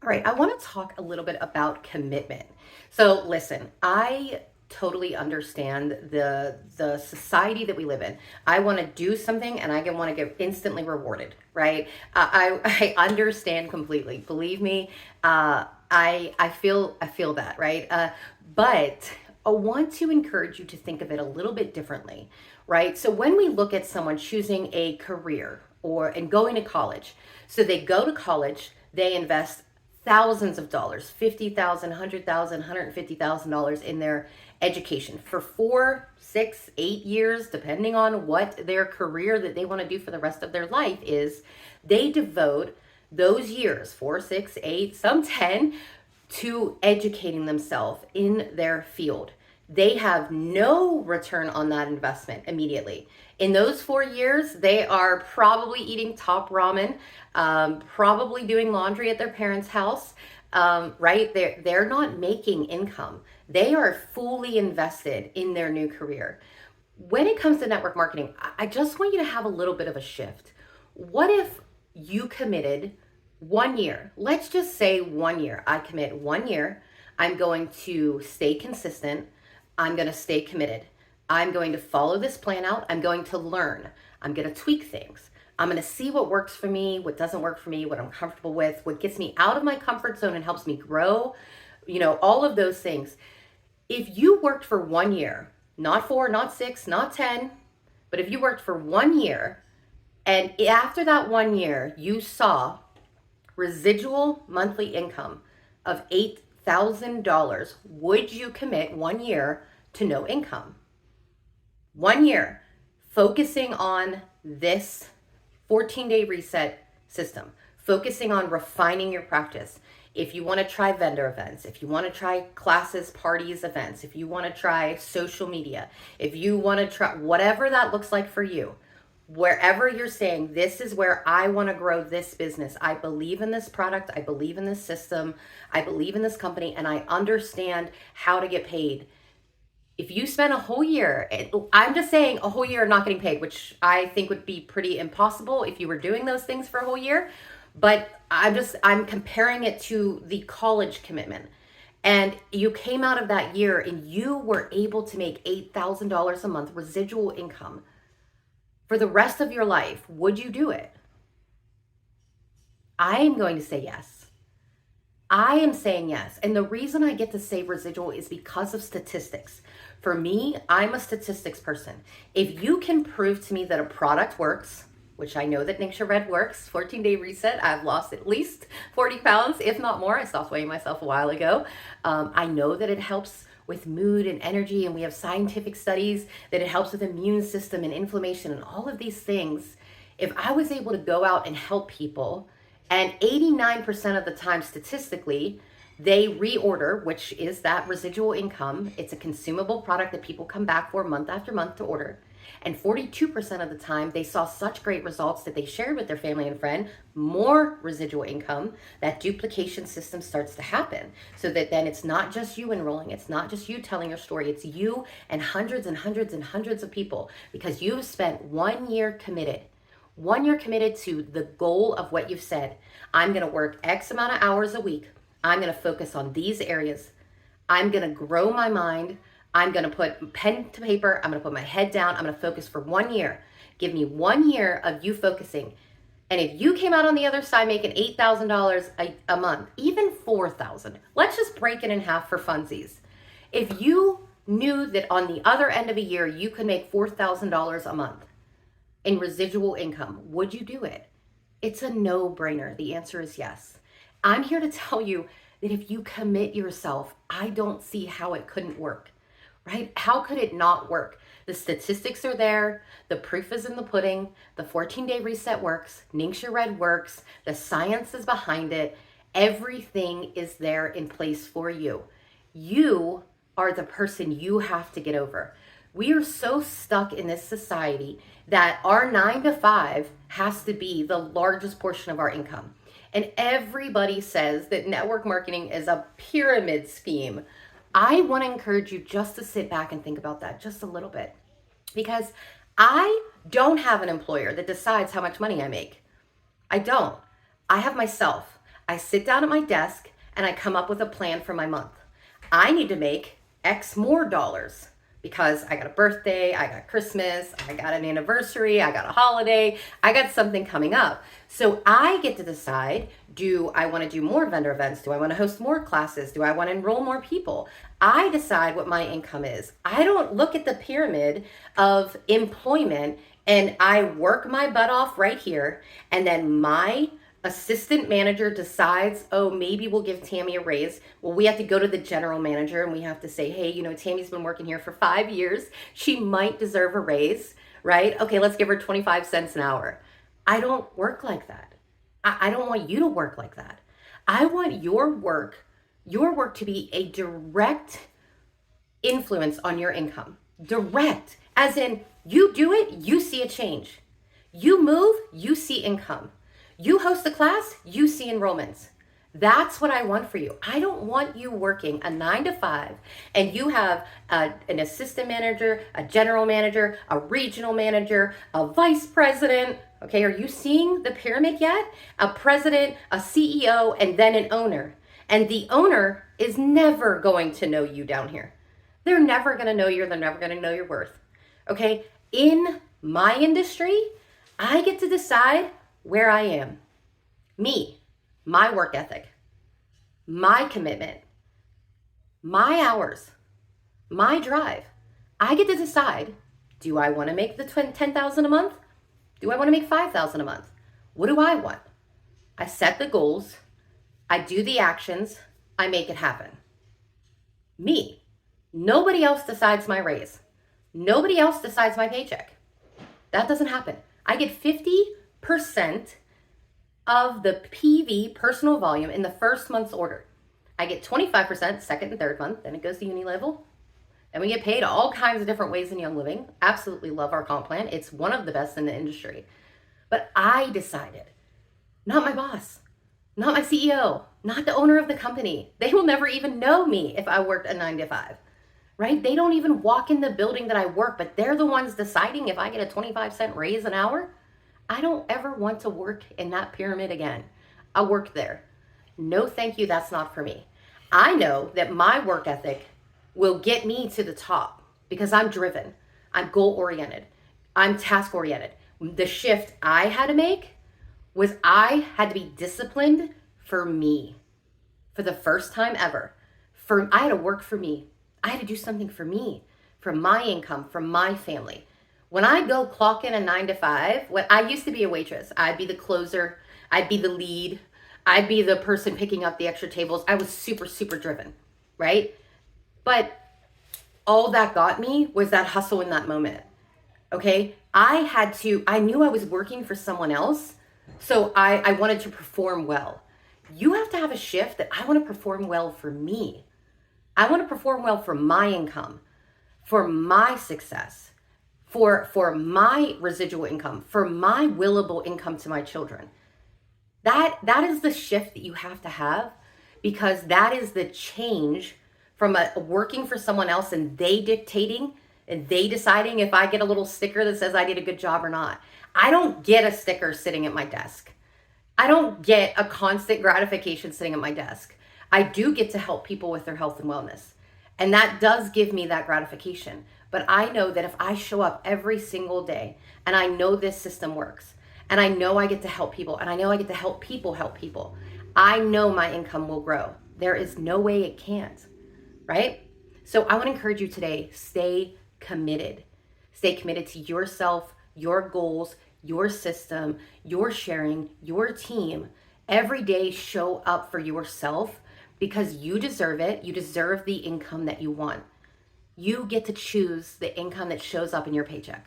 All right, I want to talk a little bit about commitment. So, listen, I totally understand the society that we live in. I want to do something and I want to get instantly rewarded, right? I understand completely. Believe me, I feel that, right? But I want to encourage you to think of it a little bit differently, right? So when we look at someone choosing a career or and going to college, so they go to college, they invest thousands of dollars, 50,000, 100,000, $150,000 in their education for 4, 6, 8 years, depending on what their career that they want to do for the rest of their life is. They devote those years, 4, 6, 8, some 10, to educating themselves in their field. They have no return on that investment immediately. In those 4 years, they are probably eating top ramen, probably doing laundry at their parents' house, right? They're not making income. They are fully invested in their new career. When it comes to network marketing, I just want you to have a little bit of a shift. What if you committed 1 year? Let's just say 1 year. I commit 1 year. I'm going to stay consistent. I'm going to stay committed. I'm going to follow this plan out. I'm going to learn. I'm going to tweak things. I'm going to see what works for me, what doesn't work for me, what I'm comfortable with, what gets me out of my comfort zone and helps me grow, all of those things. If you worked for 1 year, not 4, not 6, not 10, but if you worked for 1 year and after that 1 year, you saw residual monthly income of $8,000, would you commit 1 year to no income? 1 year focusing on this 14-day reset system, focusing on refining your practice. If you want to try vendor events, if you want to try classes, parties, events, if you want to try social media, if you want to try whatever that looks like for you, wherever you're saying, this is where I want to grow this business. I believe in this product. I believe in this system. I believe in this company, and I understand how to get paid. If you spend a whole year, I'm just saying a whole year not getting paid, which I think would be pretty impossible if you were doing those things for a whole year. But I'm comparing it to the college commitment. And you came out of that year and you were able to make $8,000 a month residual income for the rest of your life. Would you do it? I am going to say yes. I am saying yes. And the reason I get to say residual is because of statistics. For me, I'm a statistics person. If you can prove to me that a product works, which I know that Ningxia Red works, 14-day reset, I've lost at least 40 pounds, if not more. I stopped weighing myself a while ago. I know that it helps with mood and energy, and we have scientific studies that it helps with immune system and inflammation and all of these things. If I was able to go out and help people, and 89% of the time statistically, they reorder, which is that residual income. It's a consumable product that people come back for month after month to order. And 42% of the time, they saw such great results that they shared with their family and friend, more residual income. That duplication system starts to happen. So that then it's not just you enrolling, it's not just you telling your story, it's you and hundreds and hundreds and hundreds of people, because you've spent 1 year committed. 1 year committed to the goal of what you've said. I'm going to work X amount of hours a week. I'm going to focus on these areas. I'm going to grow my mind. I'm going to put pen to paper. I'm going to put my head down. I'm going to focus for 1 year. Give me 1 year of you focusing. And if you came out on the other side making $8,000 a month, even $4,000, let's just break it in half for funsies. If you knew that on the other end of a year, you could make $4,000 a month in residual income, would you do it? It's a no-brainer. The answer is yes. I'm here to tell you that if you commit yourself, I don't see how it couldn't work, right? How could it not work? The statistics are there. The proof is in the pudding. The 14-day reset works. Ningxia Red works. The science is behind it. Everything is there in place for you. You are the person you have to get over. We are so stuck in this society that our 9 to 5 has to be the largest portion of our income. And everybody says that network marketing is a pyramid scheme. I want to encourage you just to sit back and think about that just a little bit, because I don't have an employer that decides how much money I make. I don't. I have myself. I sit down at my desk and I come up with a plan for my month. I need to make X more dollars because I got a birthday, I got Christmas, I got an anniversary, I got a holiday, I got something coming up. So I get to decide, do I want to do more vendor events? Do I want to host more classes? Do I want to enroll more people? I decide what my income is. I don't look at the pyramid of employment and I work my butt off right here, and then my assistant manager decides, oh, maybe we'll give Tammy a raise. Well, we have to go to the general manager and we have to say, hey, Tammy's been working here for 5 years. She might deserve a raise, right? Okay, let's give her 25 cents an hour. I don't work like that. I don't want you to work like that. I want your work to be a direct influence on your income. Direct, as in you do it, you see a change. You move, you see income. You host a class, you see enrollments. That's what I want for you. I don't want you working a 9 to 5 and you have an assistant manager, a general manager, a regional manager, a vice president. Okay, are you seeing the pyramid yet? A president, a CEO, and then an owner. And the owner is never going to know you down here. They're never going to know you. They're never going to know your worth. Okay, in my industry, I get to decide where I am. Me, my work ethic, my commitment, my hours, my drive. I get to decide, do I want to make the $10,000 a month? Do I want to make $5,000 a month? What do I want? I set the goals, I do the actions, I make it happen. Me. Nobody else decides my raise. Nobody else decides my paycheck. That doesn't happen. I get 50% of the PV, personal volume, in the first month's order. I get 25% second and third month, then it goes to uni level. And we get paid all kinds of different ways in Young Living. Absolutely love our comp plan. It's one of the best in the industry. But I decided, not my boss, not my CEO, not the owner of the company. They will never even know me if I worked a 9 to 5, right? They don't even walk in the building that I work, but they're the ones deciding if I get a 25-cent raise an hour. I don't ever want to work in that pyramid again. I worked there. No, thank you. That's not for me. I know that my work ethic will get me to the top because I'm driven. I'm goal-oriented. I'm task-oriented. The shift I had to make was I had to be disciplined for me. For the first time ever. I had to work for me. I had to do something for me, for my income, for my family. When I go clock in a 9 to 5, when I used to be a waitress, I'd be the closer, I'd be the lead, I'd be the person picking up the extra tables. I was super, super driven, right? But all that got me was that hustle in that moment, okay? I knew I was working for someone else, so I wanted to perform well. You have to have a shift that I want to perform well for me. I want to perform well for my income, for my success, for my residual income, for my willable income to my children. That is the shift that you have to have, because that is the change from working for someone else and they dictating and they deciding if I get a little sticker that says I did a good job or not. I don't get a sticker sitting at my desk. I don't get a constant gratification sitting at my desk. I do get to help people with their health and wellness. And that does give me that gratification. But I know that if I show up every single day and I know this system works and I know I get to help people and I know I get to help people, I know my income will grow. There is no way it can't, right? So I want to encourage you today, stay committed. Stay committed to yourself, your goals, your system, your sharing, your team. Every day show up for yourself because you deserve it. You deserve the income that you want. You get to choose the income that shows up in your paycheck.